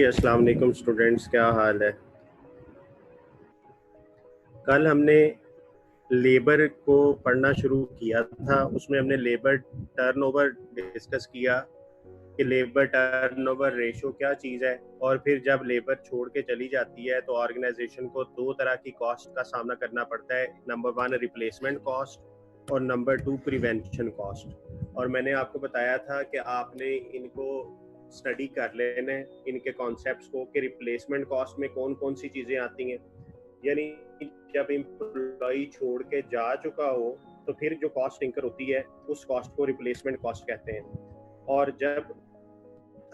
अस्सलाम वालेकुम स्टूडेंट्स, क्या हाल है। कल हमने लेबर को पढ़ना शुरू किया था। उसमें हमने लेबर टर्नओवर डिस्कस किया कि लेबर टर्नओवर रेशो क्या चीज़ है, और फिर जब लेबर छोड़ के चली जाती है तो ऑर्गेनाइजेशन को दो तरह की कॉस्ट का सामना करना पड़ता है। नंबर 1 रिप्लेसमेंट कॉस्ट और नंबर 2 प्रिवेंशन कॉस्ट। और मैंने आपको बताया था कि आपने इनको स्टडी कर लेना है, इनके कॉन्सेप्ट्स को, कि रिप्लेसमेंट कॉस्ट में कौन कौन सी चीज़ें आती हैं। यानी जब एम्प्लॉय छोड़ के जा चुका हो तो फिर जो कॉस्ट इंकर होती है उस कॉस्ट को रिप्लेसमेंट कॉस्ट कहते हैं। और जब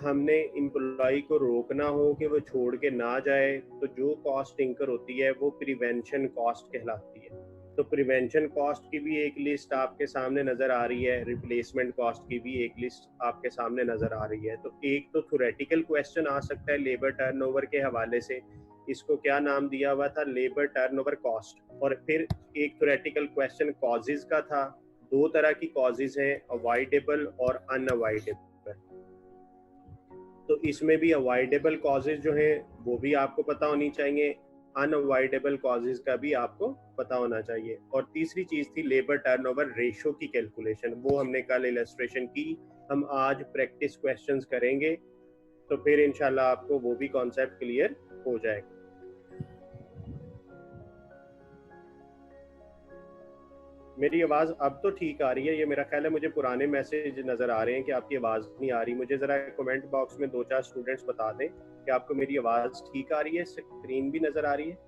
हमने एम्प्लॉय को रोकना हो कि वो छोड़ के ना जाए तो जो कॉस्ट इंकर होती है वो प्रिवेंशन कॉस्ट कहलाती है। तो प्रिवेंशन कॉस्ट की भी एक लिस्ट आपके सामने नज़र आ रही है, रिप्लेसमेंट कॉस्ट की भी एक लिस्ट आपके सामने नज़र आ रही है। तो एक तो थ्योरेटिकल क्वेश्चन आ सकता है लेबर टर्नओवर के हवाले से, इसको क्या नाम दिया हुआ था, लेबर टर्नओवर कॉस्ट। और फिर एक थ्योरेटिकल क्वेश्चन कॉजेज का था। दो तरह की कॉजेज हैं, अवॉइडेबल और अनअवॉइडेबल। तो इसमें भी अवॉइडेबल कॉजेज जो हैं वो भी आपको पता होनी चाहिए, अनअवॉइडेबल कॉजेज का भी आपको पता होना चाहिए। और तीसरी चीज थी लेबर टर्नओवर रेशो की कैलकुलेशन, वो हमने कल इलस्ट्रेशन की। हम आज प्रैक्टिस क्वेश्चंस करेंगे तो फिर इंशाल्लाह आपको वो भी कॉन्सेप्ट क्लियर हो जाएगा। मेरी आवाज़ अब तो ठीक आ रही है, ये मेरा ख्याल है। मुझे पुराने मैसेज नज़र आ रहे हैं कि आपकी आवाज़ नहीं आ रही। मुझे ज़रा कमेंट बॉक्स में 2-4 स्टूडेंट्स बता दें कि आपको मेरी आवाज़ ठीक आ रही है, स्क्रीन भी नज़र आ रही है।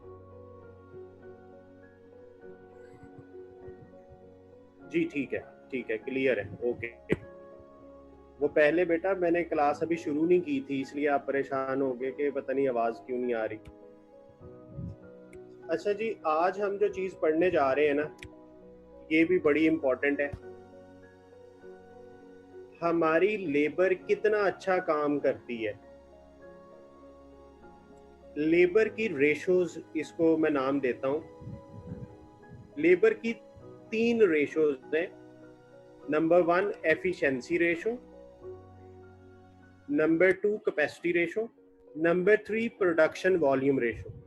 जी ठीक है, क्लियर है, ओके। वो पहले बेटा मैंने क्लास अभी शुरू नहीं की थी, इसलिए आप परेशान हो गए कि पता नहीं आवाज़ क्यों नहीं आ रही। अच्छा जी, आज हम जो चीज़ पढ़ने जा रहे हैं ना, ये भी बड़ी इम्पोर्टेंट है। हमारी लेबर कितना अच्छा काम करती है। लेबर की रेशोज, इसको मैं नाम देता हूं। लेबर की 3 रेशोज हैं। Number 1 efficiency ratio, number 2 capacity ratio, number 3 production volume ratio.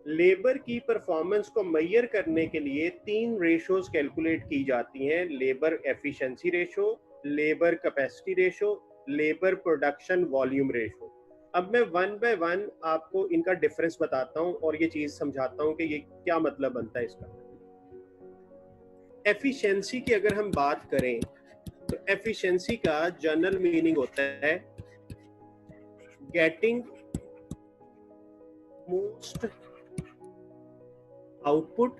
Labour की परफॉर्मेंस को मेजर करने के लिए 3 रेशोज कैलकुलेट की जाती हैं, labour efficiency ratio, labour capacity ratio, labour production volume ratio. अब मैं 1 बाय 1 आपको इनका डिफरेंस बताता हूं और ये चीज समझाता हूं कि ये क्या मतलब बनता है इसका। एफिशिएंसी की अगर हम बात करें तो एफिशिएंसी का जनरल मीनिंग होता है getting most output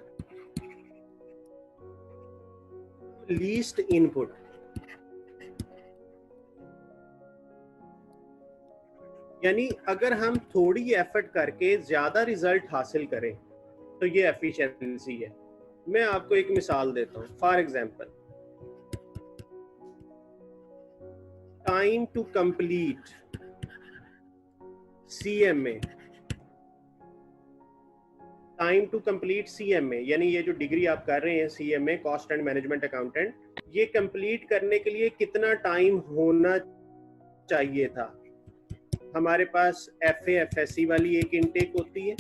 least input. यानी अगर हम थोड़ी एफर्ट करके ज्यादा रिजल्ट हासिल करें तो ये एफिशिएंसी है। मैं आपको एक मिसाल देता हूं। For example, time to complete CMA, time to complete CMA यानी ये जो डिग्री आप कर रहे हैं CMA, cost and management accountant, ये कंप्लीट करने के लिए कितना टाइम होना चाहिए था। हमारे पास FA FSC वाली एक इनटेक होती है,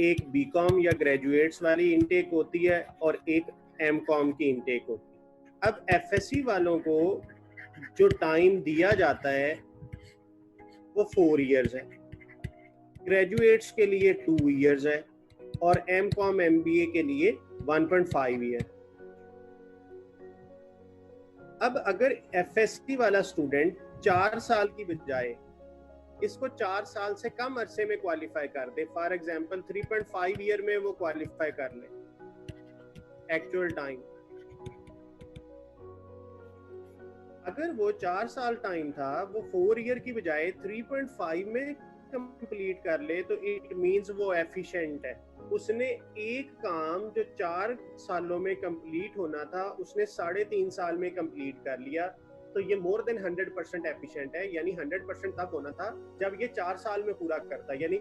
एक BCom या ग्रेजुएट्स वाली इनटेक होती है, और एक MCom की इनटेक होती है। अब FSC वालों को जो टाइम दिया जाता है वो 4 इयर्स है, ग्रेजुएट्स के लिए 2 इयर्स है, और MCom MBA के लिए 1.5 ईयर। अब अगर FSC वाला स्टूडेंट 4 साल की बजाय इसको 4 साल से कम अरसे में क्वालिफाई कर दे, फॉर एग्जांपल 3.5 ईयर में वो क्वालिफाई कर ले एक्चुअल टाइम, अगर वो 4 साल टाइम था वो 4 ईयर की बजाय 3.5 में कंप्लीट कर ले तो इट मींस वो एफिशिएंट है। उसने एक काम जो 4 सालों में कंप्लीट होना था उसने 3.5 साल में कंप्लीट कर लिया, तो ये मोर देन 100% एफिशिएंट है। यानी 100% तब होना था जब ये 4 साल में पूरा करता, यानी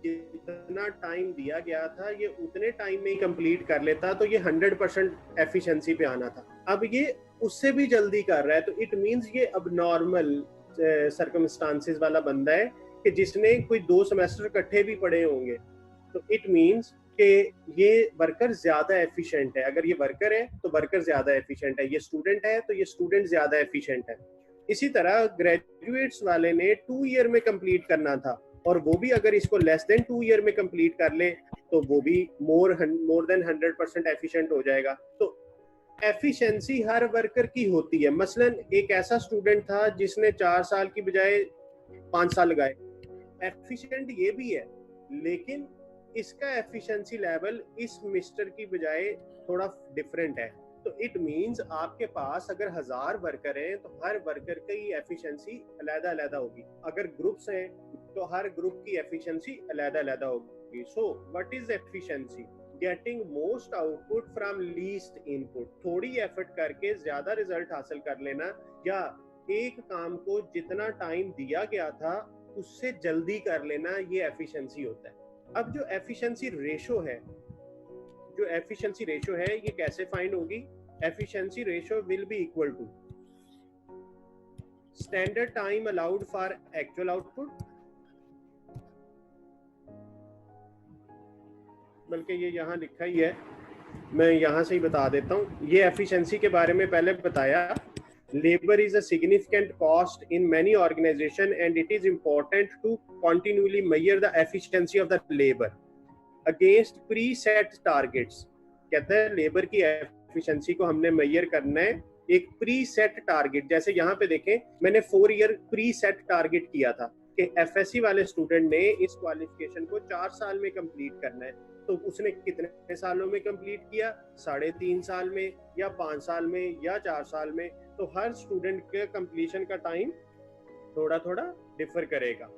जितना टाइम दिया गया था ये उतने टाइम में ही कंप्लीट कर लेता तो ये 100% एफिशिएंसी पे आना था। अब ये उससे भी जल्दी कर रहा है तो इट मींस ये अब नॉर्मल सर्कमस्टांसेस वाला बंदा है कि जिसने कोई 2 सेमेस्टर इकट्ठे भी पढ़े होंगे, तो इट मींस कि ये वर्कर ज्यादा एफिशिएंट है। अगर ये वर्कर है तो वर्कर ज्यादा एफिशिएंट है, ये स्टूडेंट है तो ये स्टूडेंट ज्यादा एफिशिएंट है। इसी तरह ग्रेजुएट्स वाले ने 2 ईयर में कंप्लीट करना था, और वो भी अगर इसको लेस देन 2 ईयर में कंप्लीट कर ले तो वो भी मोर देन 100% एफिशिएंट हो जाएगा। तो एफिशिएंसी हर वर्कर की होती है। मसलन एक ऐसा स्टूडेंट था जिसने 4 साल की बजाय 5 साल लगाए, एफिशिएंट ये भी है, लेकिन इसका एफिशिएंसी लेवल इस मिस्टर की बजाय थोड़ा डिफरेंट है। तो इट मींस आपके पास अगर 1000 वर्कर हैं तो हर वर्कर की एफिशिएंसी अलग-अलग होगी। अगर ग्रुप्स हैं तो हर ग्रुप की एफिशिएंसी अलग-अलग होगी। So what is efficiency? Getting most output from least input. थोड़ी एफर्ट करके ज्यादा रिजल्ट हासिल कर लेना, या एक काम को जितना टाइम दिया गया था उससे जल्दी कर लेना, ये एफिशिएंसी होता है। अब जो एफिशिएंसी रेशो है ये कैसे फाइंड होगी? Efficiency ratio will be equal to standard time allowed for actual output, बल्कि ये यहाँ लिखा ही है, मैं यहाँ से ही बता देता हूँ। ये एफिशिएंसी के बारे में पहले बताया। Labour is a significant cost in many organisation and it is important to continually measure the efficiency of the labour against preset targets. कहते हैं लेबर की एफिशिएंसी को हमने मेजर करना है एक प्री सेट टारगेट। जैसे यहाँ पे देखें, मैंने 4 ईयर प्री सेट टारगेट किया था कि एफएससी वाले स्टूडेंट ने इस क्वालिफिकेशन को 4 साल में कंप्लीट करना है। तो उसने कितने सालों में कंप्लीट किया? 3.5 साल में, या 5 साल में, या 4 साल में। तो हर स्टूडेंट के कंप्लीशन का टाइम थोड़ा थोड़ा डिफर करेगा।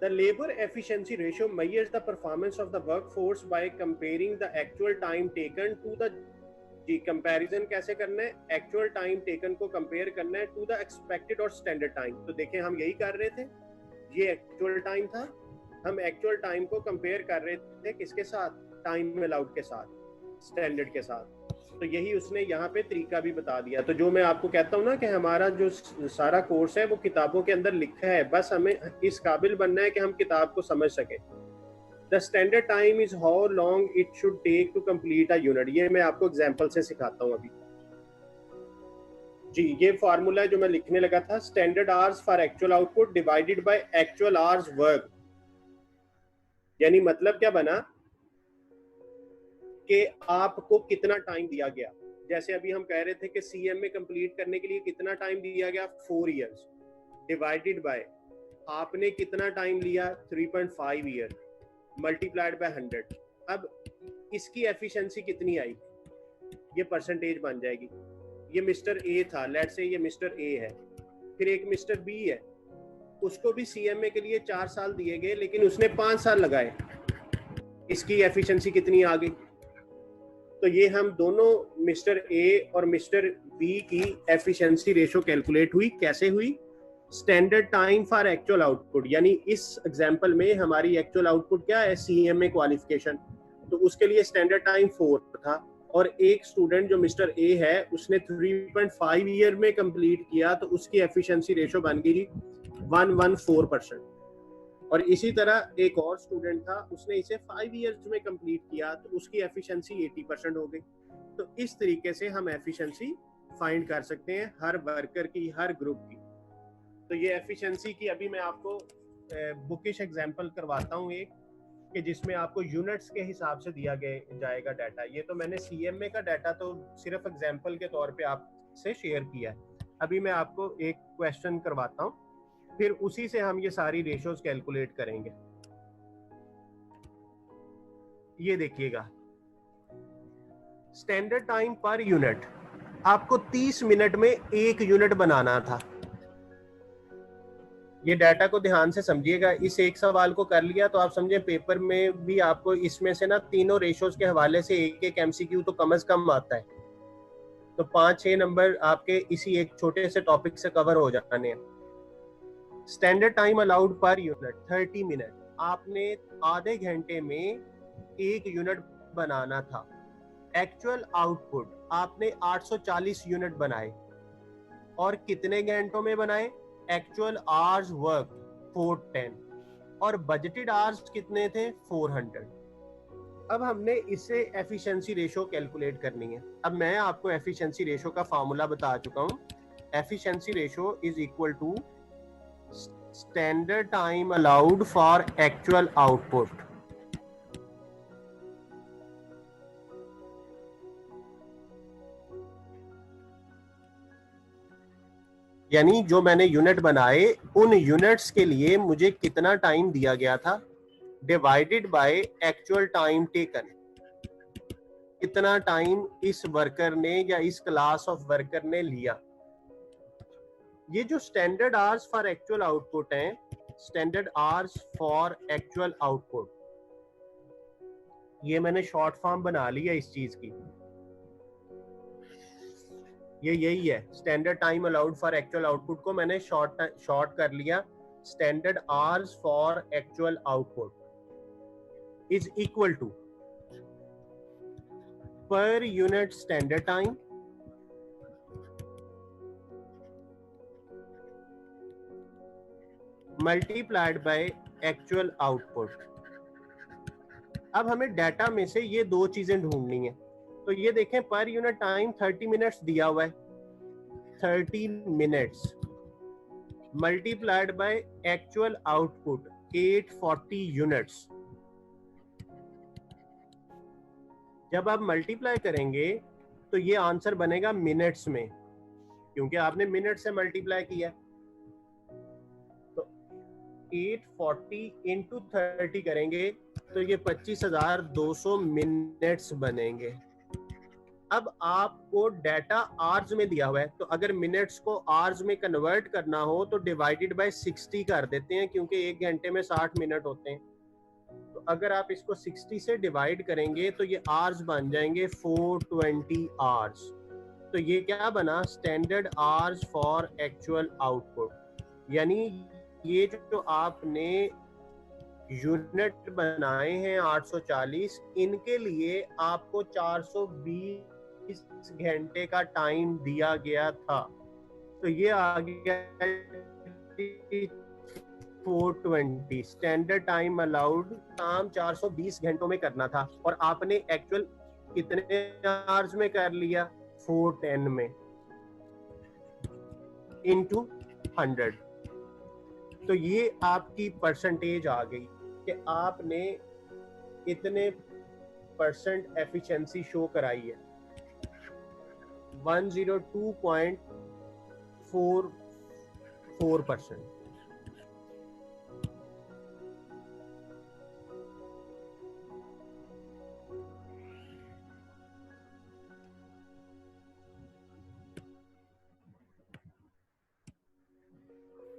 The labor efficiency ratio measures the performance of the workforce by comparing the actual time taken to the comparison कैसे करना है? एक्चुअल टाइम टेकन को कंपेयर करना है टू द एक्सपेक्टेड और स्टैंडर्ड टाइम। तो देखें, हम यही कर रहे थे, ये एक्चुअल टाइम था, हम एक्चुअल टाइम को कंपेयर कर रहे थे किसके साथ? टाइम अलाउड के साथ, स्टैंडर्ड के साथ। तो यही उसने यहाँ पे तरीका भी बता दिया। तो जो मैं आपको कहता हूँ ना कि हमारा जो सारा कोर्स है वो किताबों के अंदर लिखा है, बस हमें इस काबिल बनना है कि हम किताब को समझ सके। The standard time is how long it should take to complete a unit. ये मैं आपको एग्जांपल से सिखाता हूँ अभी जी। ये फार्मूला है जो मैं लिखने लगा था, standard hours for actual output divided by actual hours work. यानी मतलब क्या बना कि आपको कितना टाइम दिया गया। जैसे अभी हम कह रहे थे कि सीएमए कंप्लीट करने के लिए कितना टाइम दिया गया? 4 इयर्स, डिवाइडेड बाय आपने कितना टाइम लिया? 3.5 ईयर, मल्टीप्लाइड बाय 100। अब इसकी एफिशिएंसी कितनी आई? ये परसेंटेज बन जाएगी। ये मिस्टर ए था, लेट्स से ये मिस्टर ए है, फिर एक मिस्टर बी है, उसको भी सीएमए के लिए 4 साल दिए गए लेकिन उसने 5 साल लगाए। इसकी एफिशिएंसी कितनी आ गई? तो ये हम दोनों मिस्टर ए और मिस्टर बी की एफिशिएंसी रेशो कैलकुलेट हुई। कैसे हुई? Standard time for actual output, यानी इस एग्जांपल में हमारी एक्चुअल आउटपुट क्या है? CMA qualification. तो उसके लिए स्टैंडर्ड टाइम 4 था, और एक स्टूडेंट जो मिस्टर ए है उसने 3.5 ईयर में कंप्लीट किया, तो उसकी एफिशिएंसी रेशो बन गई 114%। और इसी तरह एक और स्टूडेंट था, उसने इसे 5 इयर्स में कंप्लीट किया, तो उसकी एफिशिएंसी 80% हो गई। तो इस तरीके से हम एफिशिएंसी फाइंड कर सकते हैं हर वर्कर की, हर ग्रुप की। तो ये एफिशिएंसी की अभी मैं आपको बुकिश एग्जांपल करवाता हूँ एक, कि जिसमें आपको यूनिट्स के हिसाब से दिया जाएगा डाटा। ये तो मैंने सीएमए का डाटा तो सिर्फ एग्जांपल के तौर पे आपसे शेयर किया है। अभी मैं आपको एक क्वेश्चन करवाता हूँ, फिर उसी से हम ये सारी रेशोज कैलकुलेट करेंगे। ये देखिएगा, स्टैंडर्ड टाइम पर यूनिट, आपको 30 मिनट में 1 यूनिट बनाना था। ये डाटा को ध्यान से समझिएगा। इस एक सवाल को कर लिया तो आप समझे पेपर में भी आपको इसमें से ना तीनों रेशोज के हवाले से एक एमसीक्यू तो कम से कम आता है। तो 5-6 नंबर आपके इसी एक छोटे से टॉपिक से कवर हो जाने हैं। Standard time allowed per unit 30 minute, आपने आधे घंटे में 1 यूनिट बनाना था। एक्चुअल आउटपुट आपने 840 यूनिट बनाए, और कितने घंटों में बनाए, एक्चुअल आवर्स वर्क 410 और बजटेड आवर्स कितने थे 400। अब हमने इससे एफिशिएंसी रेशो कैलकुलेट करनी है। अब मैं आपको एफिशिएंसी रेशो का फॉर्मूला बता चुका हूं। Efficiency ratio is equal to standard time allowed for actual output. यानी जो मैंने यूनिट बनाए उन यूनिट्स के लिए मुझे कितना टाइम दिया गया था divided by actual time taken. कितना टाइम इस वर्कर ने या इस क्लास ऑफ वर्कर ने लिया। ये जो standard hours for actual output है, standard hours for actual output, ये मैंने शॉर्ट फॉर्म बना लिया इस चीज की। ये यही है, standard time allowed for actual output को मैंने शॉर्ट कर लिया। Standard hours for actual output is equal to per unit standard time multiplied by actual output. अब हमें डाटा में से ये दो चीजें ढूंढनी है। तो ये देखें, पर यूनिट टाइम 30 मिनट्स दिया हुआ है, 30 minutes multiplied by actual output 840 units. जब आप मल्टीप्लाई करेंगे तो ये आंसर बनेगा मिनट्स में, क्योंकि आपने मिनट से मल्टीप्लाई किया। तो 840 इंटू 30 करेंगे तो ये 25,200 मिनट्स बनेंगे। अब आपको डाटा आवर्स में दिया हुआ है, तो अगर मिनट्स को आवर्स में कन्वर्ट करना हो तो डिवाइडेड बाय 60 कर देते हैं, क्योंकि एक घंटे में 60 मिनट होते हैं। तो अगर आप इसको 60 से डिवाइड करेंगे तो ये आवर्स बन जाएंगे 420 आवर्स। तो ये क्या बना, standard hours for actual output. यानी ये जो आपने यूनिट बनाए हैं 840, इनके लिए आपको 420 घंटे का टाइम दिया गया था। तो ये आ गया 420। स्टैंडर्ड टाइम अलाउड काम 420 घंटों में करना था और आपने एक्चुअल कितने आवर्स में कर लिया, 410 में इनटू 100। तो ये आपकी परसेंटेज आ गई कि आपने कितने परसेंट एफिशिएंसी शो कराई है, 102.44%।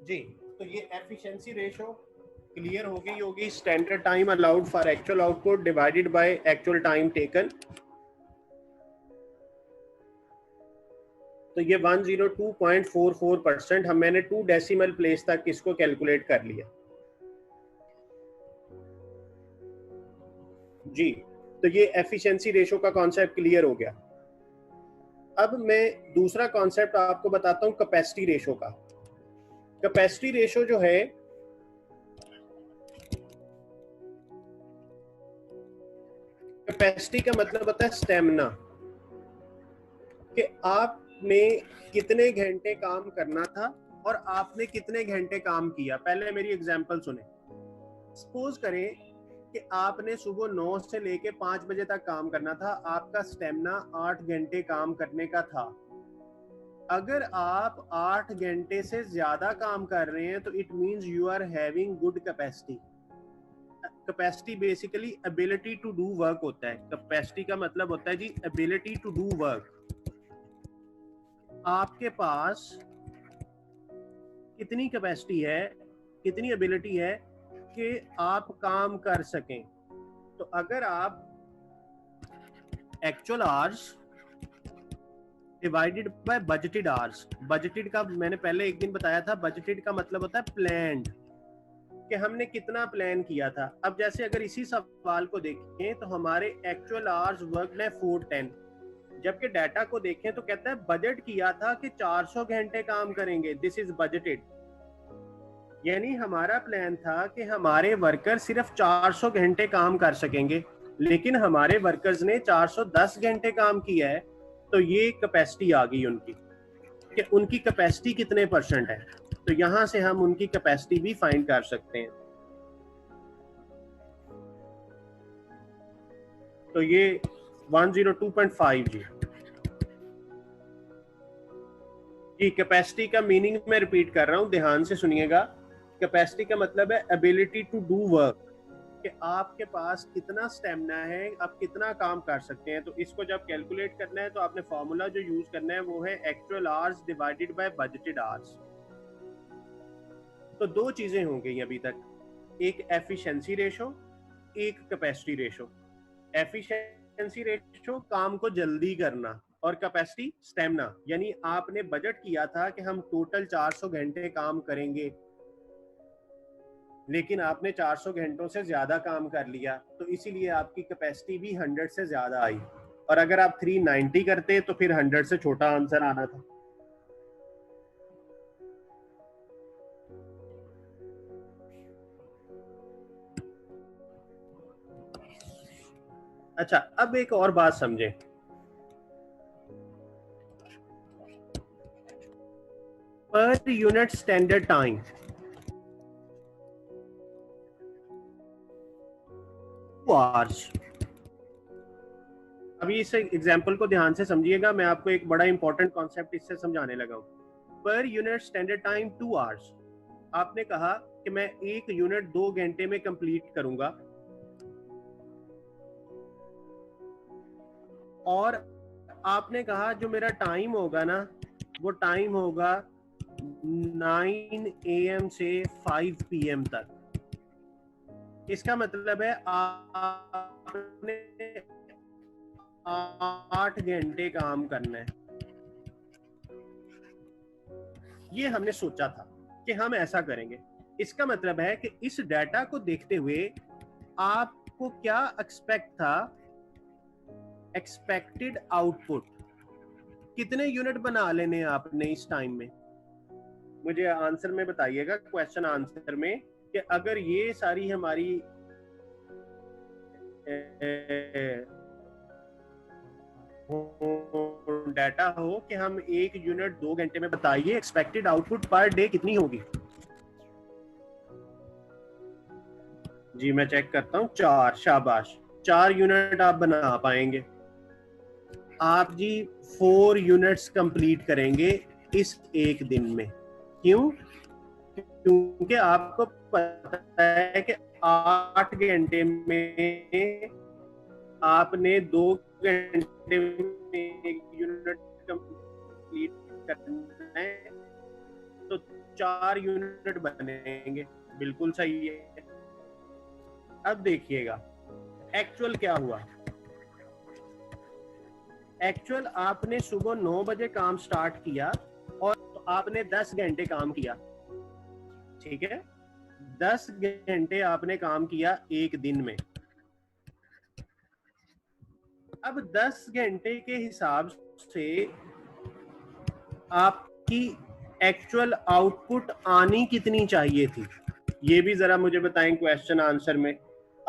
जी, तो ये एफिशिएंसी रेशो क्लियर हो गई होगी। Standard time allowed for actual output divided by actual time taken. तो ये 102.44%। हम मैंने 2 डेसिमल प्लेस तक इसको कैलकुलेट कर लिया। जी, तो ये एफिशिएंसी रेशो का कॉन्सेप्ट क्लियर हो गया। अब मैं दूसरा कॉन्सेप्ट आपको बताता हूं, कैपेसिटी रेशो का। कैपेसिटी रेशो जो है, कैपेसिटी का मतलब होता है स्टेमिना, कि आपने कितने घंटे काम करना था और आपने कितने घंटे काम किया। पहले मेरी एग्जांपल सुने। सपोज करें कि आपने सुबह 9 से लेके 5 बजे तक काम करना था, आपका स्टेमिना 8 घंटे काम करने का था। अगर आप 8 घंटे से ज्यादा काम कर रहे हैं तो it means you are having good capacity. Capacity basically ability to do work होता है। कैपेसिटी का मतलब होता है जी एबिलिटी टू डू वर्क। आपके पास कितनी कैपेसिटी है, कितनी एबिलिटी है कि आप काम कर सकें। तो अगर आप actual hours divided by budgeted hours, budgeted का मैंने पहले एक दिन बताया था, बजटेड का मतलब होता है प्लान्ड, कि हमने कितना प्लान किया था। अब जैसे अगर इसी सवाल को देखें तो हमारे एक्चुअल आवर्स वर्क है 410, जबकि डाटा को देखें तो कहता है बजट किया था कि 400 घंटे काम करेंगे, दिस इज बजटेड। यानी हमारा प्लान था कि हमारे वर्कर सिर्फ 400 घंटे काम कर सकेंगे, लेकिन हमारे वर्कर्स ने 410 घंटे काम किया है। तो ये कैपेसिटी आ गई उनकी, कि उनकी कैपेसिटी कितने परसेंट है। तो यहां से हम उनकी कैपेसिटी भी फाइंड कर सकते हैं। तो ये 102.5 जी कैपेसिटी का मीनिंग मैं रिपीट कर रहा हूं, ध्यान से सुनिएगा। कैपेसिटी का मतलब है एबिलिटी टू डू वर्क, कि आपके पास कितना स्टेमिना है, आप कितना काम कर सकते हैं। तो इसको जब कैलकुलेट करना है तो आपने फॉर्मूला जो यूज करना है वो है actual hours divided by budgeted hours. तो दो चीजें हो गई अभी तक, एक एफिशिएंसी रेशो, एक कैपेसिटी रेशो। एफिशिएंसी रेशो काम को जल्दी करना, और कैपेसिटी स्टेमिना, यानी आपने बजट किया था कि हम टोटल 400 घंटे काम करेंगे, लेकिन आपने 400 घंटों से ज्यादा काम कर लिया, तो इसीलिए आपकी कैपेसिटी भी 100 से ज्यादा आई। और अगर आप 390 करते तो फिर 100 से छोटा आंसर आना था। अच्छा, अब एक और बात समझें। पर यूनिट स्टैंडर्ड टाइम, आवर्स। अभी इस एग्जांपल को ध्यान से समझिएगा, मैं आपको एक बड़ा इंपॉर्टेंट कॉन्सेप्ट इससे समझाने लगा हूं। पर यूनिट स्टैंडर्ड टाइम 2 आवर्स। आपने कहा कि मैं एक यूनिट 2 घंटे में कंप्लीट करूंगा, और आपने कहा जो मेरा टाइम होगा ना, वो टाइम होगा 9 AM से 5 PM तक। इसका मतलब है आपने 8 घंटे काम करना है। ये हमने सोचा था कि हम ऐसा करेंगे। इसका मतलब है कि इस डाटा को देखते हुए आपको क्या एक्सपेक्ट था, एक्सपेक्टेड आउटपुट कितने यूनिट बना लेने आपने इस टाइम में। मुझे आंसर में बताइएगा, क्वेश्चन आंसर में, कि अगर ये सारी हमारी डाटा हो कि हम एक यूनिट 2 घंटे में, बताइए एक्सपेक्टेड आउटपुट पर डे कितनी होगी। जी मैं चेक करता हूँ, 4। शाबाश, 4 यूनिट आप बना पाएंगे। आप जी 4 यूनिट्स कंप्लीट करेंगे इस एक दिन में। क्यों? क्योंकि आपको पता है कि 8 घंटे में आपने 2 घंटे में एक यूनिट कंप्लीट करना है, तो 4 यूनिट बनेंगे। बिल्कुल सही है। अब देखिएगा एक्चुअल क्या हुआ। एक्चुअल आपने सुबह 9 बजे काम स्टार्ट किया और आपने 10 घंटे काम किया, ठीक है। 10 घंटे आपने काम किया एक दिन में। अब 10 घंटे के हिसाब से आपकी एक्चुअल आउटपुट आनी कितनी चाहिए थी, ये भी जरा मुझे बताएं क्वेश्चन आंसर में।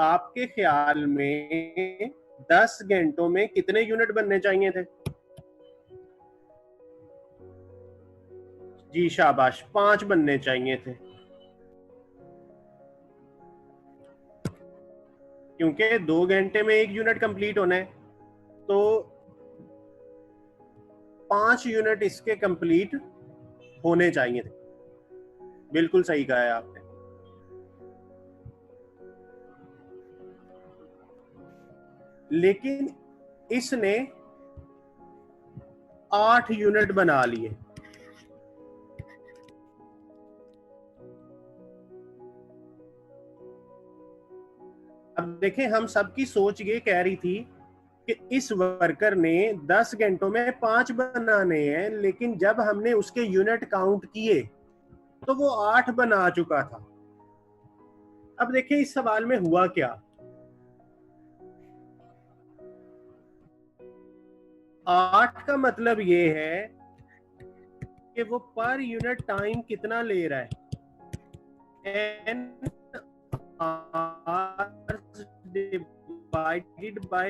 आपके ख्याल में 10 घंटों में कितने यूनिट बनने चाहिए थे? जी शाबाश, 5 बनने चाहिए थे, क्योंकि 2 घंटे में एक यूनिट कंप्लीट होना है, तो 5 यूनिट इसके कंप्लीट होने चाहिए थे। बिल्कुल सही कहा है आपने। लेकिन इसने 8 यूनिट बना लिए। अब देखें, हम सबकी सोच ये कह रही थी कि इस वर्कर ने 10 घंटों में 5 बनाने हैं, लेकिन जब हमने उसके यूनिट काउंट किए तो वो 8 बना चुका था। अब देखिए इस सवाल में हुआ क्या। 8 का मतलब ये है कि वो पर यूनिट टाइम कितना ले रहा है, n hours divided by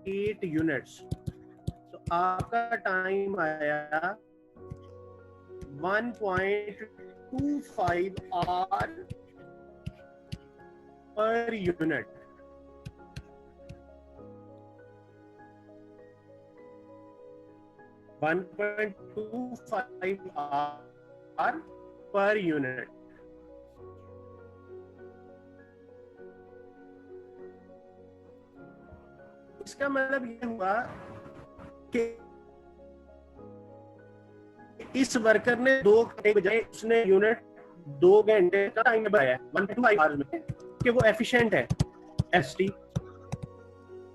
8 units. तो आपका टाइम आया 1.25 our per unit. 1.25 our per unit. इसका मतलब ये हुआ कि इस वर्कर ने 2 घंटे बजाय उसने यूनिट 2 घंटे का टाइम बताया 1.25 आवर्स में कि वो एफिशिएंट है एसटी।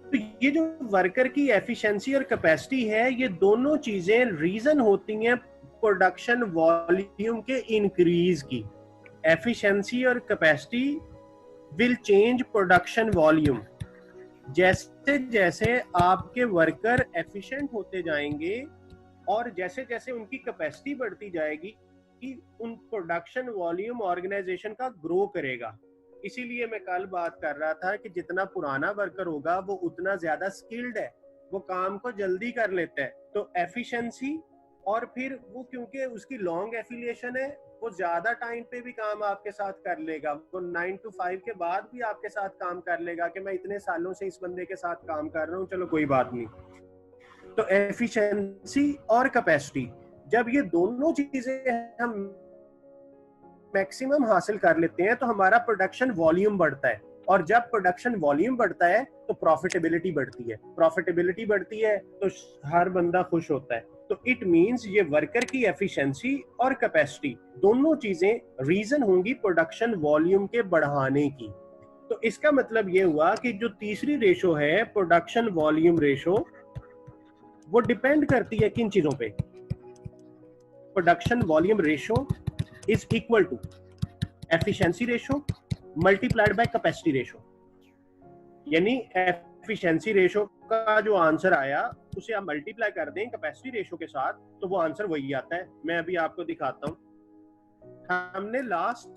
तो ये जो वर्कर की एफिशिएंसी और कैपेसिटी है, ये दोनों चीजें रीजन होती हैं प्रोडक्शन वॉल्यूम के इंक्रीज की। एफिशिएंसी और capacity will change production volume. जैसे जैसे आपके वर्कर एफिशिएंट होते जाएंगे और जैसे जैसे उनकी कैपेसिटी बढ़ती जाएगी कि उन प्रोडक्शन वॉल्यूम ऑर्गेनाइजेशन का ग्रो करेगा। इसीलिए मैं कल बात कर रहा था कि जितना पुराना वर्कर होगा वो उतना ज्यादा स्किल्ड है, वो काम को जल्दी कर लेता है। तो एफिशिएंसी और फिर वो क्योंकि उसकी लॉन्ग एफिलिएशन है, वो ज्यादा टाइम पे भी काम आपके साथ कर लेगा। वो 9 to 5 के बाद भी आपके साथ काम कर लेगा कि मैं इतने सालों से इस बंदे के साथ काम कर रहा हूँ, चलो कोई बात नहीं। तो एफिशिएंसी और कैपेसिटी, जब ये दोनों चीजें हम मैक्सिमम हासिल कर लेते हैं तो हमारा प्रोडक्शन वॉल्यूम बढ़ता है, और जब प्रोडक्शन वॉल्यूम बढ़ता है तो प्रॉफिटेबिलिटी बढ़ती है। प्रॉफिटेबिलिटी बढ़ती है तो हर बंदा खुश होता है। तो इट मींस ये वर्कर की एफिशिएंसी और कैपेसिटी दोनों चीजें रीजन होंगी प्रोडक्शन वॉल्यूम के बढ़ाने की। तो इसका मतलब ये हुआ कि जो तीसरी रेशो है प्रोडक्शन वॉल्यूम रेशो, वो डिपेंड करती है किन चीजों पे। Production volume ratio is equal to efficiency ratio multiplied by capacity ratio. यानी एफिशिएंसी रेशो का जो आंसर आया उसे आप मल्टीप्लाई कर दें कैपेसिटी रेशो के साथ तो वो आंसर वही आता है। मैं अभी आपको दिखाता हूं। हमने लास्ट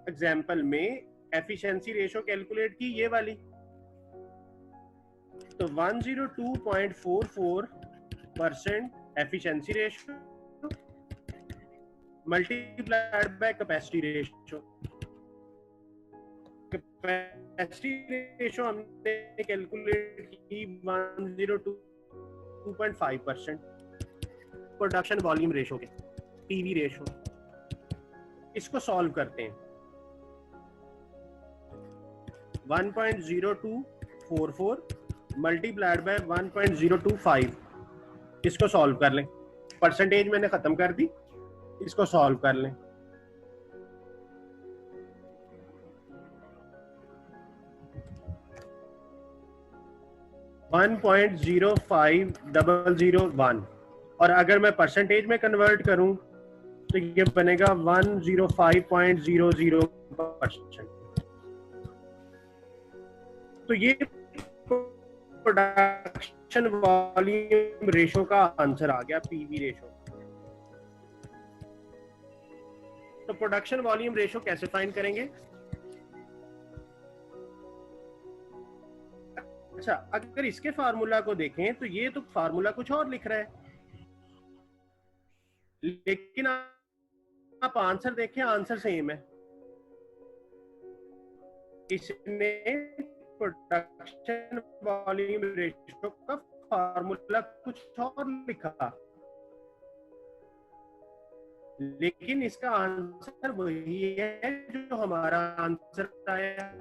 एग्जांपल में एफिशिएंसी रेशो कैलकुलेट की, ये वाली। तो 102.44% efficiency ratio multiplied by capacity ratio. Capacity ratio हमने कैलकुलेट की 102.5% प्रोडक्शन वॉल्यूम रेशो के, पीवी रेशो। इसको सॉल्व करते हैं। 1.0244 मल्टीप्लाइड बाय 1.025, इसको सॉल्व कर लें। परसेंटेज मैंने खत्म कर दी, इसको सॉल्व कर लें। $1.05001, और अगर मैं परसेंटेज में कन्वर्ट करूं तो ये बनेगा 105.00%। तो ये प्रोडक्शन वॉल्यूम रेशो का आंसर आ गया, पीवी रेशो। तो प्रोडक्शन वॉल्यूम रेशो कैसे फाइंड करेंगे? अच्छा, अगर इसके फार्मूला को देखें तो ये तो फार्मूला कुछ और लिख रहा है, लेकिन आप आंसर देखें, आंसर सेम है। इसने प्रोडक्शन वॉल्यूम रेशो का फार्मूला कुछ और लिखा, लेकिन इसका आंसर वही है जो हमारा आंसर आया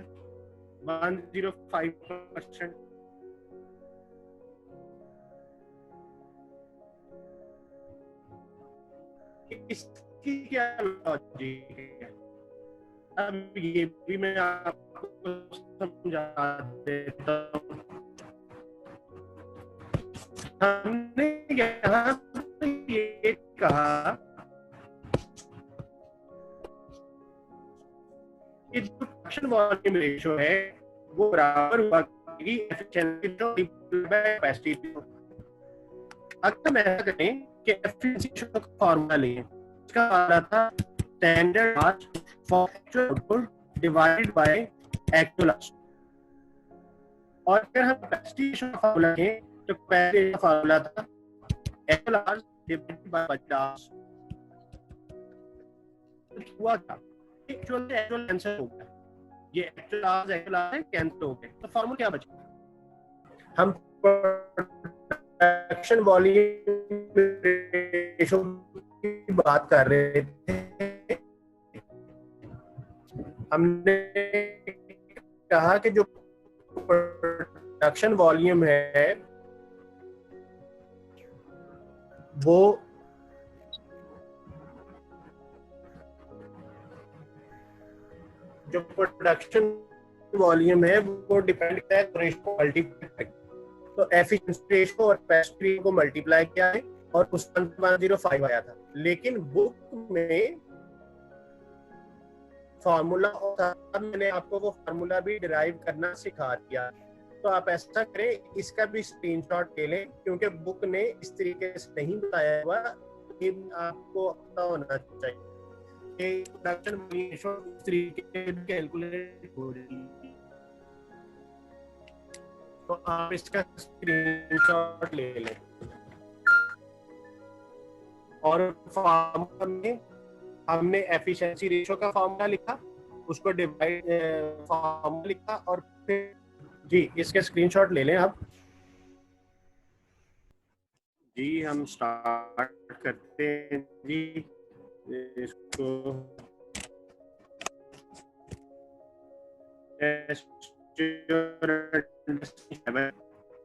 105%। इसकी क्या लॉजिक है, अब ये भी मैं आपको समझा देता हूं। हमने यहां ये कहा कि जो प्रोडक्शन वॉल्यूम रेशो है वो बराबर हुआ आएगी एफिशिएंसी कैपेसिटी रेशो। अगर हम ऐसा करें कि एफिशिएंसी रेशो का फॉर्मूला लें, इसका फॉर्मूला था standard hours for actual output divided by actual hours. और अगर हम कैपेसिटी रेशो का फॉर्मूला लें तो कैपेसिटी का फॉर्मूला था एक्चुअल आवर्स डिवाइडेड बाय बचत आवर्स। हुआ क्या, एक्चुअल से एक्चुअल कैंसिल हो गया, ये एक्चुअल आवर्स कैंसिल हो गए, तो फॉर्मूला क्या बचा? हम प्रोडक्शन वॉल्यूम रेशो की बात कर रहे थे। हमने कहा कि जो प्रोडक्शन वॉल्यूम है वो डिपेंड करता है रेशो मल्टीप्लाई। तो एफिशिएंसी रेशो और कैपेसिटी को मल्टीप्लाई किया है और उस 105 आया था। लेकिन बुक में फॉर्मूला और मैंने आपको वो फॉर्मूला भी डिराइव करना सिखा दिया। तो आप ऐसा करें, इसका भी स्क्रीनशॉट ले लें, क्योंकि बुक ने इस तरीके से नहीं बताया हुआ, ये आपको पता होना चाहिए कि प्रोडक्शन रेशो इस तरीके से कैलकुलेट हो रही है। तो आप इसका स्क्रीनशॉट ले लें और फॉर्मूला में हमने एफिशिएंसी रेशो का फॉर्मूला लिखा, उसको डिवाइड फॉर्मूला लिखा और फिर जी इसके स्क्रीनशॉट ले लें आप। जी हम स्टार्ट करते हैं जी इसको।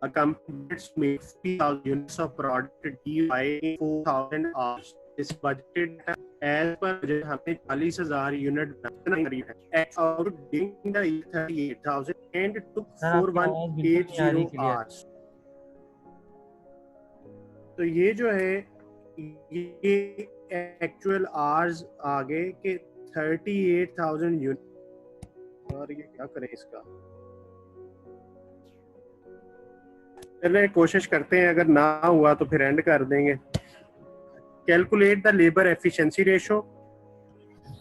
A company makes 3,000 units of product by 4,000 hours. This budgeted as per हमने 40,000 यूनिट बनाई है। Out during the 38,000 and took 4,180 hours. तो ये जो है ये एक्चुअल आवर्स आ गए कि 38,000 यूनिट। और ये क्या करें इसका, चलिए कोशिश करते हैं, अगर ना हुआ तो फिर एंड कर देंगे। Calculate the labour efficiency ratio,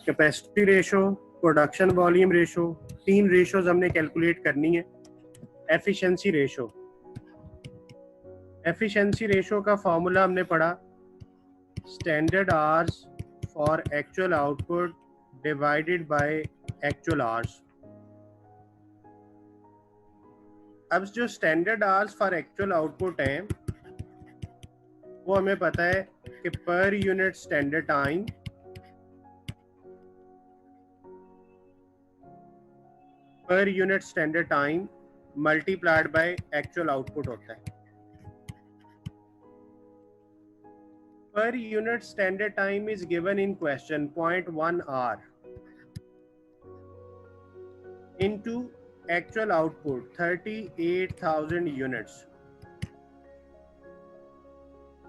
capacity ratio, production volume ratio. 3 ratios हमने कैलकुलेट करनी है। एफिशिएंसी रेशो, एफिशिएंसी रेशो का फॉर्मूला हमने पढ़ा standard hours for actual output divided by actual hours. अब जो standard hours for actual output है वो हमें पता है कि per unit standard time multiplied by actual output होता है। Per unit standard time is given in question 0.1 our into actual output 38,000 units.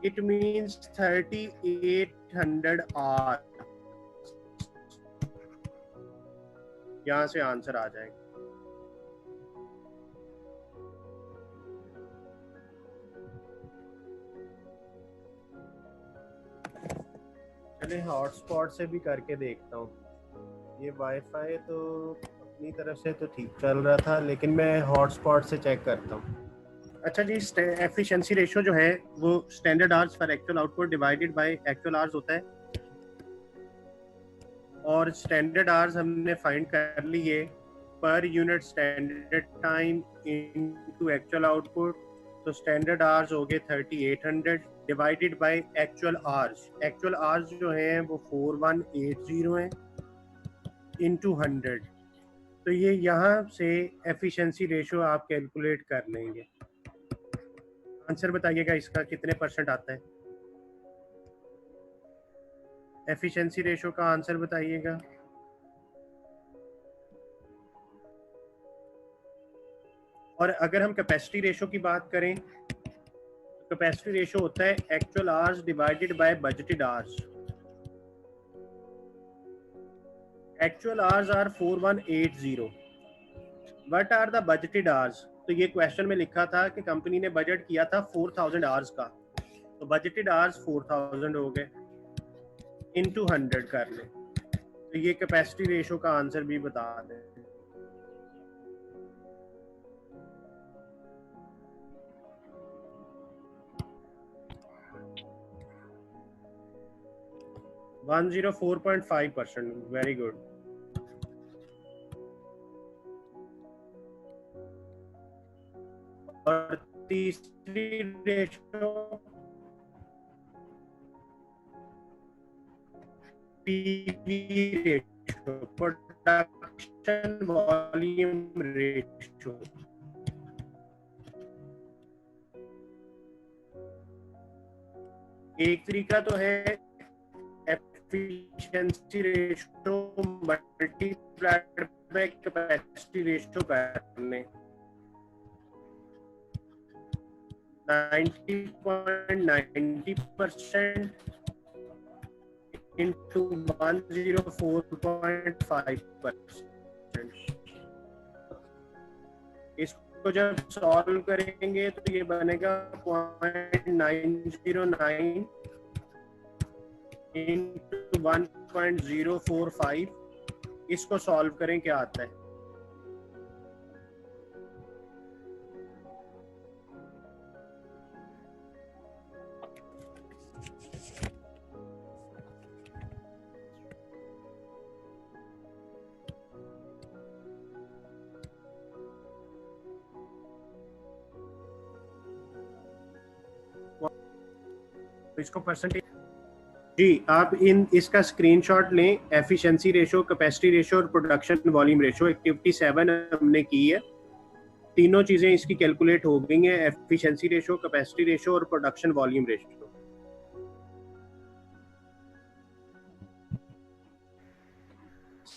It means 3,800 hours. यहां से आंसर आ जाएगा। चलिए हॉटस्पॉट से भी करके देखता हूँ। ये वाईफाई तो अपनी तरफ से तो ठीक चल रहा था, लेकिन मैं हॉटस्पॉट से चेक करता हूँ। अच्छा जी, एफिशिएंसी रेशो जो है वो standard hours for actual output divided by actual hours होता है। और स्टैंडर्ड आवर्स हमने फाइंड कर लिए पर unit standard time into actual output. तो स्टैंडर्ड आवर्स हो गए 3,800 divided by actual hours. Actual hours जो हैं वो 4,180 हैं इनटू 100। तो ये यहाँ से एफिशिएंसी रेशो आप कैलकुलेट कर लेंगे। आंसर बताइएगा इसका कितने परसेंट आता है। एफिशिएंसी रेशो का आंसर बताइएगा। और अगर हम कैपेसिटी रेशो की बात करें तो कैपेसिटी रेशो होता है actual hours divided by budgeted hours. Actual hours are 4,180। What are the budgeted hours? तो ये क्वेश्चन में लिखा था कि कंपनी ने बजट किया था 4000 आवर्स का, तो बजटेड आवर्स 4000 हो गए, इनटू 100 कर ले, तो ये कैपेसिटी रेशो का आंसर भी बता दें। One 104.5%, very good. और तीसरी ratio PV ratio, production volume ratio. एक तरीका तो है efficiency ratio multiplied by capacity ratio करने, 90.90% into 104.5%। इसको जब सॉल्व करेंगे तो ये बनेगा 0.909 into 1.045। इसको सॉल्व करें क्या आता है? इसको परसेंटेज, जी आप इसका स्क्रीनशॉट लें। एफिशिएंसी रेशो, कैपेसिटी रेशो और प्रोडक्शन वॉल्यूम रेशो एक्टिविटी 7 हमने की है। तीनों चीजें इसकी कैलकुलेट हो गई हैं, एफिशिएंसी रेशो, कैपेसिटी रेशो और प्रोडक्शन वॉल्यूम रेशो।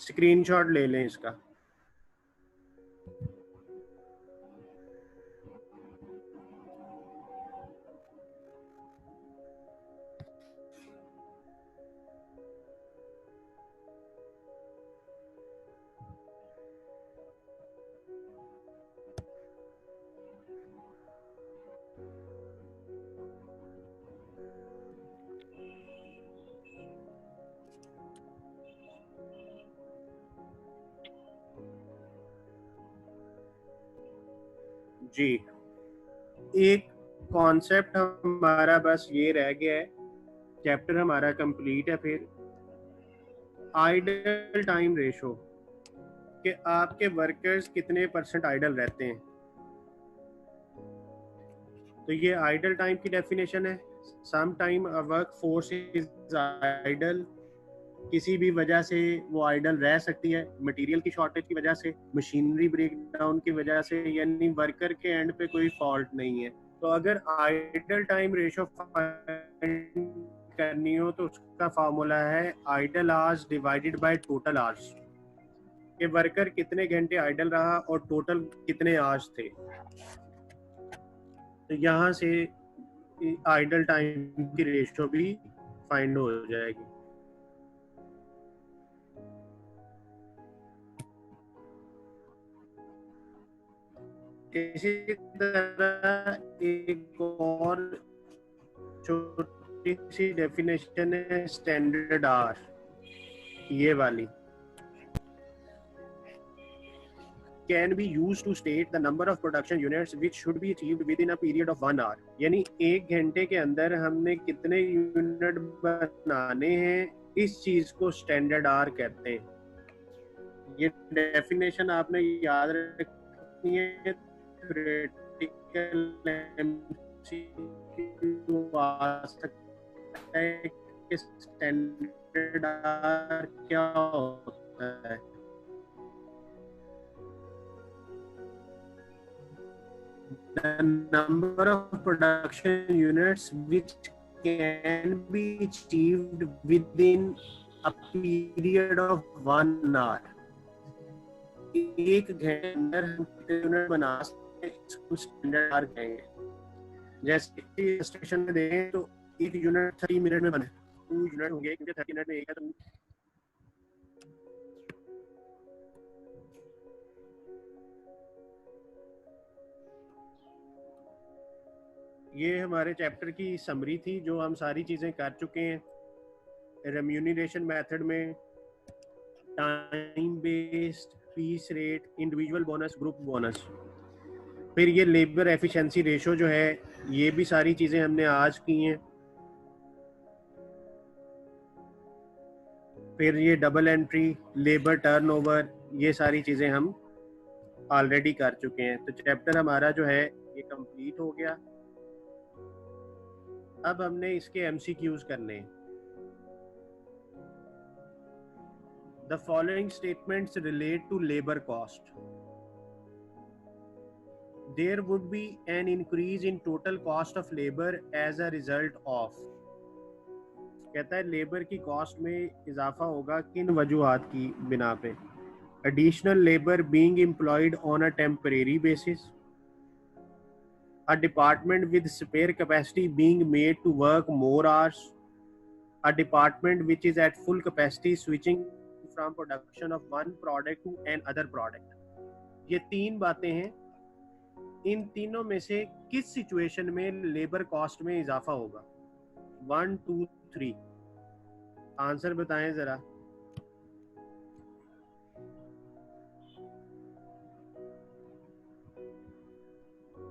स्क्रीनशॉट ले लें इसका। जी एक कॉन्सेप्ट हमारा बस ये रह गया है, चैप्टर हमारा कंप्लीट है। फिर आइडल टाइम रेशो, कि आपके वर्कर्स कितने परसेंट आइडल रहते हैं। तो ये आइडल टाइम की डेफिनेशन है। Some time a work force is idle, किसी भी वजह से वो आइडल रह सकती है, मटेरियल की शॉर्टेज की वजह से, मशीनरी ब्रेकडाउन की वजह से, यानी वर्कर के एंड पे कोई फॉल्ट नहीं है। तो अगर आइडल टाइम रेशो करनी हो तो उसका फार्मूला है idle hours divided by total hours, कि वर्कर कितने घंटे आइडल रहा और टोटल कितने आवर्स थे। तो यहाँ से आइडल टाइम की रेशो भी फाइंड हो जाएगी। इसी तरह एक और छोटी सी डेफिनेशन है स्टैंडर्ड आवर, ये वाली, can be used to state the number of production units which should be achieved within a period of 1 hour। यानी एक घंटे के अंदर हमने कितने यूनिट बनाने हैं, इस चीज को स्टैंडर्ड आवर कहते हैं। ये डेफिनेशन आपने याद रखनी है, थ्योरेटिकल एमसीक्यू आ सकता है कि स्टैंडर्ड आवर क्या होता है। The number of production units which can be achieved within a period of 1 hour। एक घंटे अंदर हम कितने यूनिट बना सकते हैं, इसको स्टैंडर्ड आवर कहेंगे। जैसे स्टेशन में देखें तो एक यूनिट 30 मिनट में बने, 2 यूनिट हो गए, क्योंकि 30 मिनट में एक है। तो ये हमारे चैप्टर की समरी थी, जो हम सारी चीज़ें कर चुके हैं। रेम्यूनरेशन मेथड में time based, piece rate, individual bonus, group bonus. फिर ये लेबर एफिशिएंसी रेशो जो है, ये भी सारी चीज़ें हमने आज की हैं। फिर ये डबल एंट्री, लेबर टर्नओवर, ये सारी चीज़ें हम ऑलरेडी कर चुके हैं। तो चैप्टर हमारा जो है ये कंप्लीट हो गया। अब हमने इसके एमसीक्यूज करने हैं। The following statements relate to labour cost. There would be an increase in total cost of labour as a result of. कहता है लेबर की कॉस्ट में इजाफा होगा किन वजूहात की बिना पे? Additional labour being employed on a temporary basis, a department with spare capacity being made to work more hours, a department which is at full capacity switching from production of one product to another product. ये तीन बातें हैं। इन तीनों में से किस situation में labour cost में इजाफा होगा? 1, 2, 3 आंसर बताएं जरा।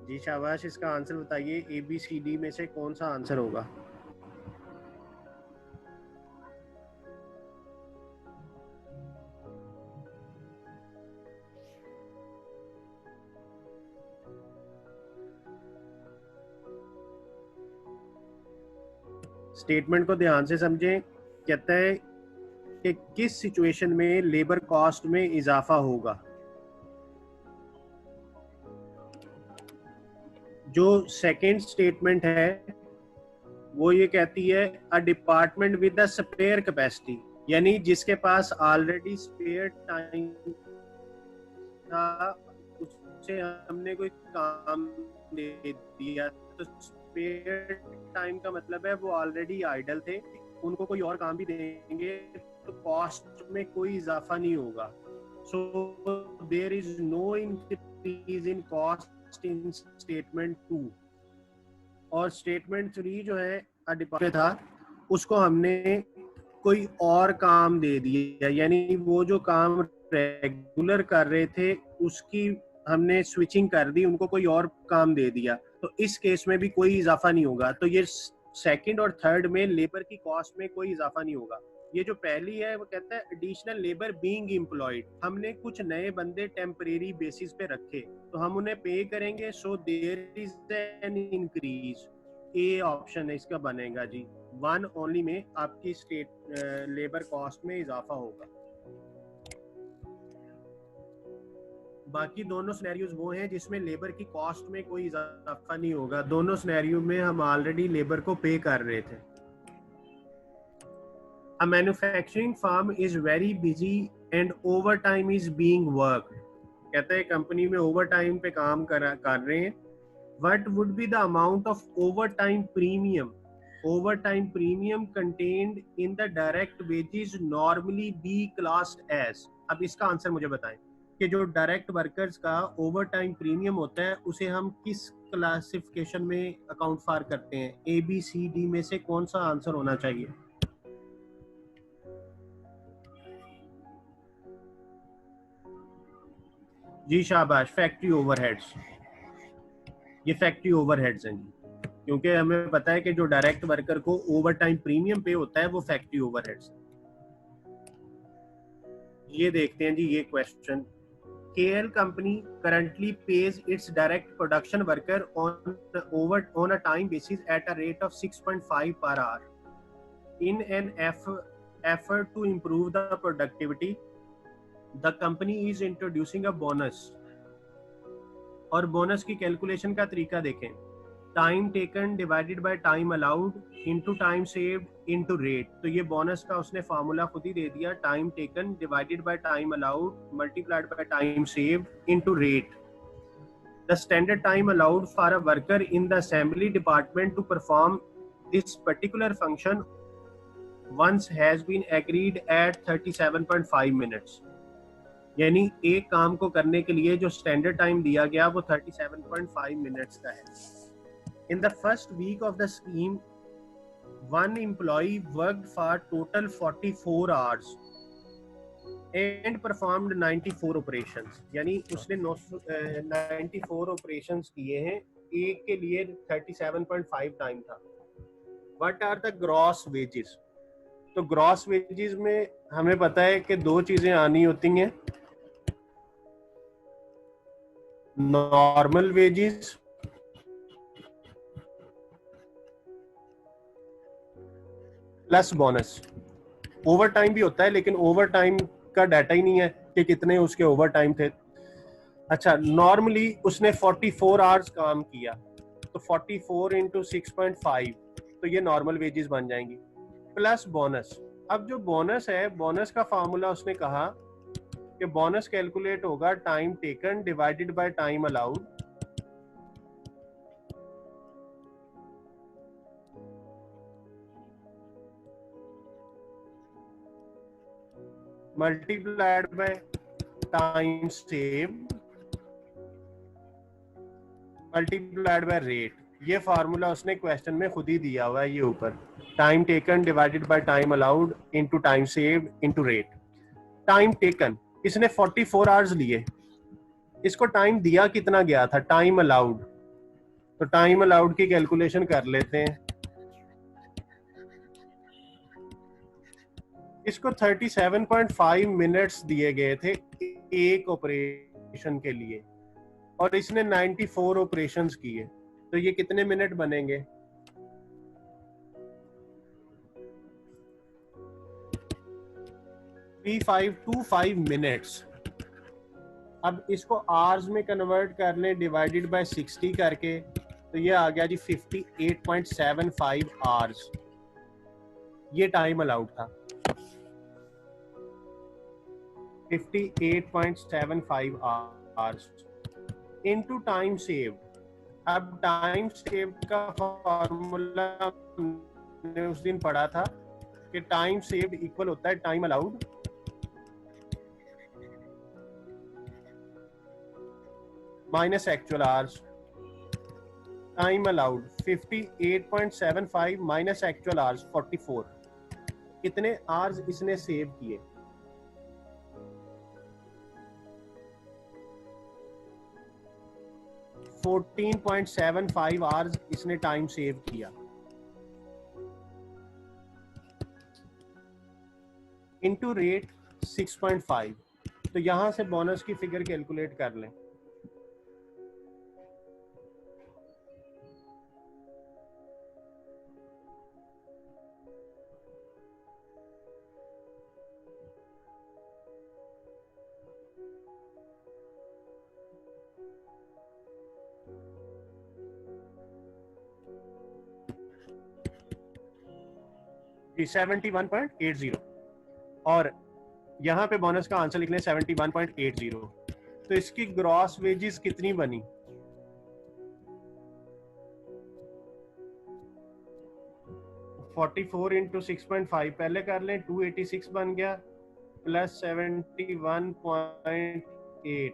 जी शाबाश, इसका आंसर बताइए। ABCD में से कौन सा आंसर होगा? स्टेटमेंट को ध्यान से समझें। कहता है कि किस सिचुएशन में लेबर कॉस्ट में इजाफा होगा। जो सेकेंड स्टेटमेंट है वो ये कहती है a department with a spare capacity, यानी जिसके पास ऑलरेडी स्पेयर टाइम था, उससे हमने कोई काम दे दिया। तो स्पेयर टाइम का मतलब है वो ऑलरेडी आइडल थे, उनको कोई और काम भी देंगे तो कॉस्ट में कोई इजाफा नहीं होगा। So there is no increase in cost in statement 2। और स्टेटमेंट 3 जो है डिपार्टमेंट था, उसको हमने कोई और काम दे दिया, यानी वो जो काम रेगुलर कर रहे थे उसकी हमने स्विचिंग कर दी, उनको कोई और काम दे दिया। तो इस केस में भी कोई इजाफा नहीं होगा। तो ये सेकंड और थर्ड में लेबर की कॉस्ट में कोई इजाफा नहीं होगा। ये जो पहली है वो कहता है एडिशनल लेबर बीइंग एम्प्लॉयड, हमने कुछ नए बंदे टेम्परेरी बेसिस पे रखे तो हम उन्हें पे करेंगे, so there is an increase. A option है इसका बनेगा जी। 1 ओनली में आपकी स्टेट लेबर कॉस्ट में इजाफा होगा। बाकी दोनों सिनेरियोज वो हैं जिसमें लेबर की कॉस्ट में कोई इजाफा नहीं होगा। दोनों सिनेरियो में हम ऑलरेडी लेबर को पे कर रहे थे। A manufacturing firm is very busy and overtime is being worked. कहते हैं कंपनी में ओवरटाइम पे काम कर रहे हैं। What would be the amount of overtime premium? Overtime premium contained in the direct wages normally be classed as. अब इसका आंसर मुझे बताएं कि जो डायरेक्ट वर्कर्स का ओवरटाइम प्रीमियम होता है उसे हम किस क्लासिफिकेशन में अकाउंट फॉर करते हैं? ABCD में से कौन सा आंसर होना चाहिए? जी शाबाश, फैक्ट्री ओवरहेड्स। ये फैक्ट्री ओवरहेड्स हैं जी, क्योंकि हमें पता है कि जो डायरेक्ट वर्कर को ओवरटाइम प्रीमियम पे होता है वो फैक्ट्री ओवरहेड्स। ये देखते हैं जी ये question. KL company currently pays its direct production worker on a time basis at a rate of 6.5 per hour. In an effort to improve the productivity, the company is introducing a bonus. और bonus की calculation का तरीका देखें। Time taken divided by time allowed into time saved into rate. तो ये bonus का उसने formula खुद ही दे दिया, time taken divided by time allowed multiplied by time saved into rate. The standard time allowed for a worker in the assembly department to perform this particular function once has been agreed at 37.5 minutes। यानी एक काम को करने के लिए जो standard time दिया गया वो 37.5 मिनट्स का है। In the first week of the scheme, one employee worked for total 44 hours and performed 94 operations. यानी उसने 94 operations किए हैं, एक के लिए 37.5 टाइम था. What are the gross wages? तो ग्रॉस वेजेस में हमें पता है कि दो चीजें आनी होती हैं, normal wages plus bonus. Over time भी होता है, लेकिन ओवर टाइम का डाटा ही नहीं है कि कितने उसके ओवर टाइम थे. अच्छा, नॉर्मली उसने 44 आवर्स काम किया, तो 44 इंटू 6.5, तो ये नॉर्मल वेजेस बन जाएंगी, प्लस बोनस. अब जो बोनस है, बोनस का फार्मूला उसने कहा कि बोनस कैलकुलेट होगा time taken divided by time allowed. Multiplied by time saved multiplied by rate. ये फार्मूला उसने क्वेश्चन में खुद ही दिया हुआ है, ये ऊपर, time taken divided by time allowed into time saved into rate. Time taken, इसने 44 आवर्स लिए, इसको टाइम दिया कितना गया था, टाइम अलाउड. तो टाइम अलाउड की कैलकुलेशन कर लेते हैं. इसको 37.5 मिनट्स दिए गए थे एक ऑपरेशन के लिए, और इसने 94 ऑपरेशंस किए, तो ये कितने मिनट बनेंगे, 3525 मिनट्स. अब इसको आवर्स में कन्वर्ट कर लें डिवाइडेड बाय 60 करके, तो ये आ गया जी 58.75 आवर्स. ये टाइम अलाउड था, 58.75 आवर्स इनटू टाइम सेव्ड. अब टाइम सेव्ड का फॉर्मूला हमने उस दिन पढ़ा था कि टाइम सेव्ड इक्वल होता है time allowed minus actual hours. Time allowed 58.75 minus actual hours 44. कितने आवर्स इसने सेव किए, 14.75 आवर्स इसने टाइम सेव किया. Into rate 6.5. तो यहां से बोनस की फिगर कैलकुलेट कर लें. जी 71.80, और यहाँ पे बोनस का आंसर लिख लें 71.80. तो इसकी ग्रॉस वेजेस कितनी बनी, 44 इंटू 6.5 पहले कर लें, 286 बन गया, प्लस 71.8,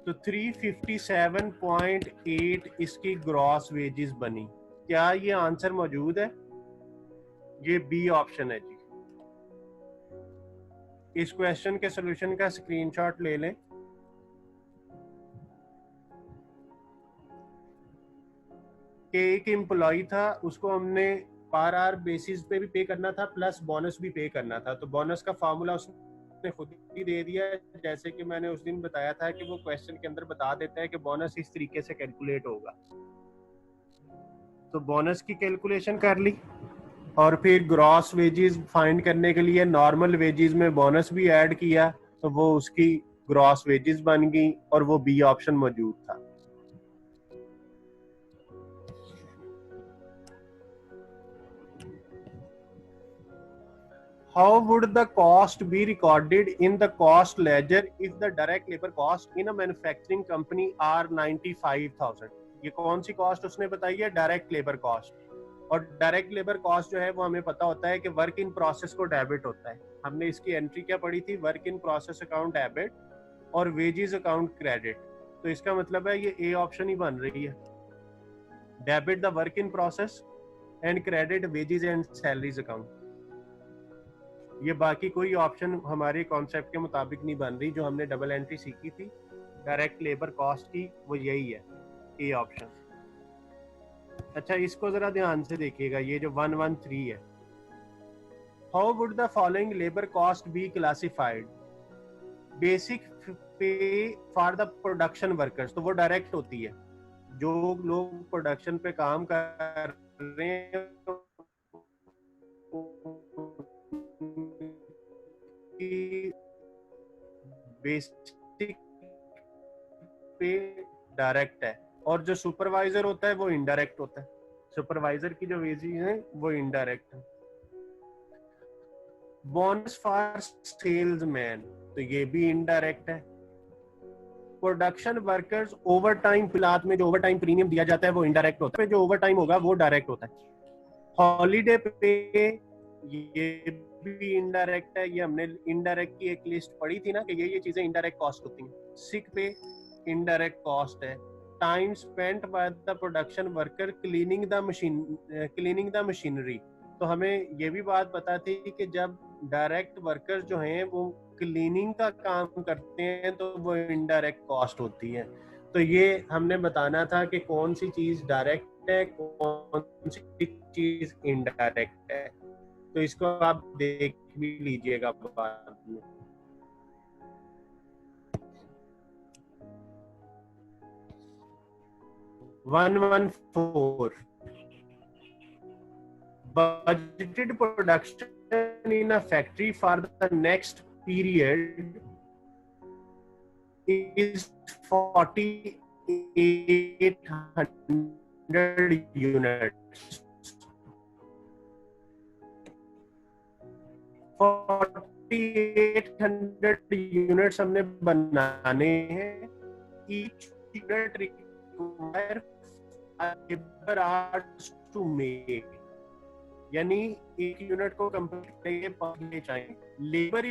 तो 357.8 इसकी ग्रॉस वेजेस बनी. क्या ये आंसर मौजूद है? ये बी ऑप्शन है जी. इस क्वेश्चन के सॉल्यूशन का स्क्रीनशॉट ले लें. कि एक एम्प्लॉय था, उसको हमने पर आवर बेसिस पे भी पे करना था, प्लस बोनस भी पे करना था. तो बोनस का फार्मूला उसने खुद ही दे दिया है, जैसे कि मैंने उस दिन बताया था कि वो क्वेश्चन के अंदर बता देता है कि बोनस इस तरीके से कैलकुलेट होगा. तो बोनस की कैलकुलेशन कर ली, और फिर ग्रॉस वेजेस फाइंड करने के लिए नॉर्मल वेजेस में बोनस भी ऐड किया, तो वो उसकी ग्रॉस वेजेस बन गई, और वो बी ऑप्शन मौजूद था. How would the cost be recorded in the cost ledger if the direct labor cost in a manufacturing company are 95,000? ये कौन सी कॉस्ट उसने बताई है, डायरेक्ट लेबर कॉस्ट. और डायरेक्ट लेबर कॉस्ट जो है वो हमें पता होता है कि वर्क इन प्रोसेस को डेबिट होता है. हमने इसकी एंट्री क्या पढ़ी थी, work in process account debit और वेजेस अकाउंट क्रेडिट. तो इसका मतलब है ये ए ऑप्शन ही बन रही है. Debit the work in process and credit wages and salaries account. ये बाकी कोई ऑप्शन हमारे कॉन्सेप्ट के मुताबिक नहीं बन रही। जो हमने डबल एंट्री सीखी थी डायरेक्ट लेबर कॉस्ट की, वो यही है, ए ऑप्शन। अच्छा, इसको जरा ध्यान से देखिएगा, ये जो 113 है, how would the following labour cost be classified? Basic पे फॉर द प्रोडक्शन वर्कर्स, तो वो डायरेक्ट होती है। जो लोग प्रोडक्शन पे काम कर रहे हैं बेसिक पे डायरेक्ट है, और जो सुपरवाइजर होता है वो इनडायरेक्ट होता है। सुपरवाइजर की जो वेजेस हैं वो इनडायरेक्ट है। बोनस फॉर सेल्समैन, तो ये भी इनडायरेक्ट है। प्रोडक्शन वर्कर्स ओवर टाइम, फिलहाल में जो ओवर टाइम प्रीमियम दिया जाता है वो इनडायरेक्ट होता है, जो ओवर टाइम होगा वो डायरेक्ट होता है। हॉलीडे पे, ये भी इनडायरेक्ट है। ये हमने इनडायरेक्ट की एक लिस्ट पढ़ी थी ना कि ये चीजें इनडायरेक्ट कॉस्ट होती हैं। सिक पे इनडायरेक्ट कॉस्ट है। Time spent by the production worker cleaning the machinery, तो हमें ये भी बात पता थी कि जब डायरेक्ट वर्कर्स जो हैं वो क्लीनिंग का काम करते हैं तो वो इनडायरेक्ट कॉस्ट होती है। तो ये हमने बताना था कि कौन सी चीज डायरेक्ट है, कौन सी चीज इनडायरेक्ट है। तो इसको आप देख भी लीजिएगा बाद में। (114) budgeted production in a factory for the next period is 4,800 units. 4,800 units हमने बनाने हैं। Each unit require labor hours to make, यानी एक यूनिट को कंप्लीट करने 5 घंटे चाहिए। Labour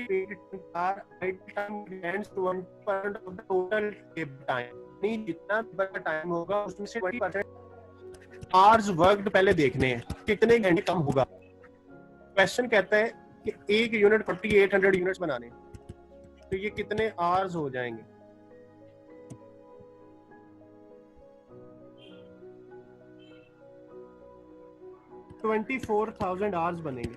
time depends 20% of the total labour time, यानी जितना लेबर टाइम होगा उसमें से 20% आवर्स वर्कड पहले देखने हैं, कितने घंटे कम होगा। क्वेश्चन कहता है कि एक यूनिट 4,800 यूनिट्स बनाने, तो ये कितने आवर्स हो जाएंगे? $24,000 आवर्स बनेंगे।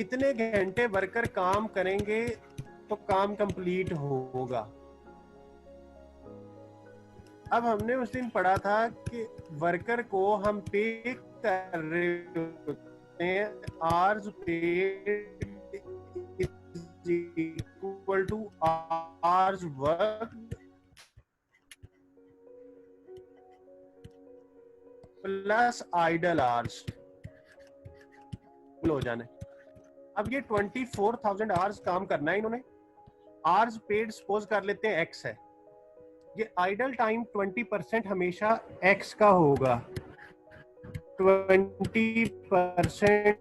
इतने घंटे वर्कर काम करेंगे तो काम कंप्लीट होगा। अब हमने उस दिन पढ़ा था कि वर्कर को हम पे कर रहे होते हैं, hours paid is equal to hours work plus idle hours हो जाने। अब ये 24,000 आवर्स काम करना है इन्होंने। आवर्स पेड सपोज कर लेते हैं x है। ये आइडल टाइम 20% हमेशा x का होगा। 20%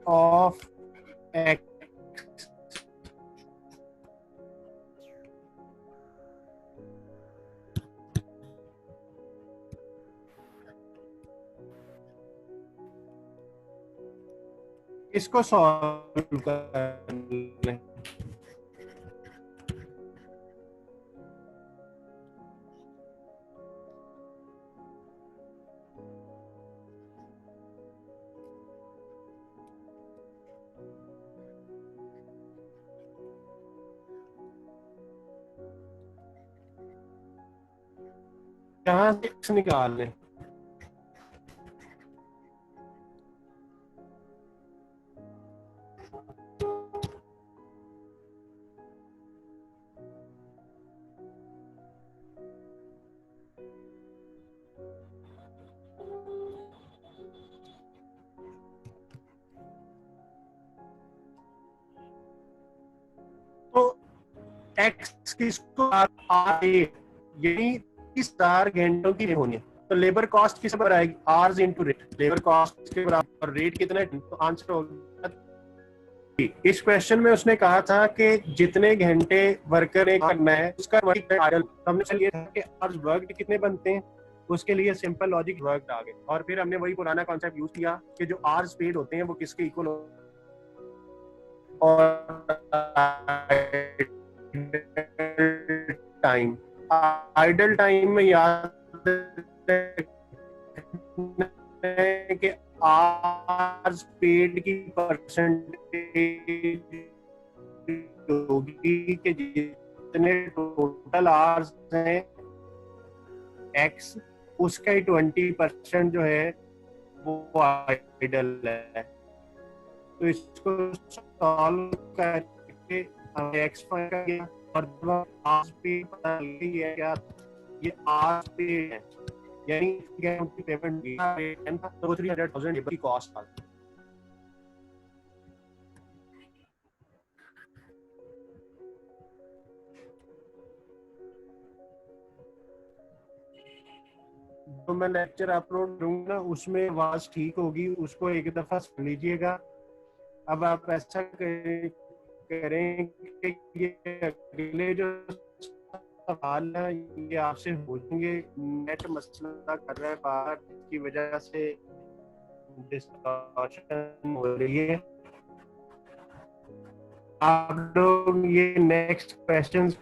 ऑफ x इसको सॉल्व कर लें। यहाँ से x निकाल लें। तो x किसको R8 यानी 30,000 घंटों की होनी है, तो लेबर कॉस्ट किस बराबर आएगी? Hours into rate. Labour cost के बराबर और रेट कितना है, तो आंसर होगा। इस क्वेश्चन में उसने कहा था कि जितने घंटे वर्कर ने करना है उसका आइडल, हमने लिया था कि आवर्स वर्कड कितने बनते हैं, उसके लिए सिंपल लॉजिक वर्क आ गए, और फिर हमने वही पुराना कॉन्सेप्ट यूज किया कि जो आर स्पेड होते हैं वो किसके इक्वल और टाइम। आइडल टाइम में याद कि आर स्पेड की परसेंटेज होगी कि जितने टोटल आवर्स हैं एक्स, उसका ही 20% जो है वो आइडल है। तो इसको सॉल्व करके हमें एक्स फाइंड कर गया, और आर स्पीड पता लगी है क्या, ये आर स्पीड है, यानी पेमेंट तो 300,000 की कॉस्ट था। तो मैं लेक्चर अपलोड करूंगा, उसमें आवाज ठीक होगी, उसको एक दफा सुन लीजिएगा। अब आप ऐसा करें कि ये अगले जो सवाल है ये आपसे पूछेंगे। नेट मसला कर रहा है बाहर, की वजह से डिस्कशन हो रही है। आप लोग ये नेक्स्ट क्वेश्चंस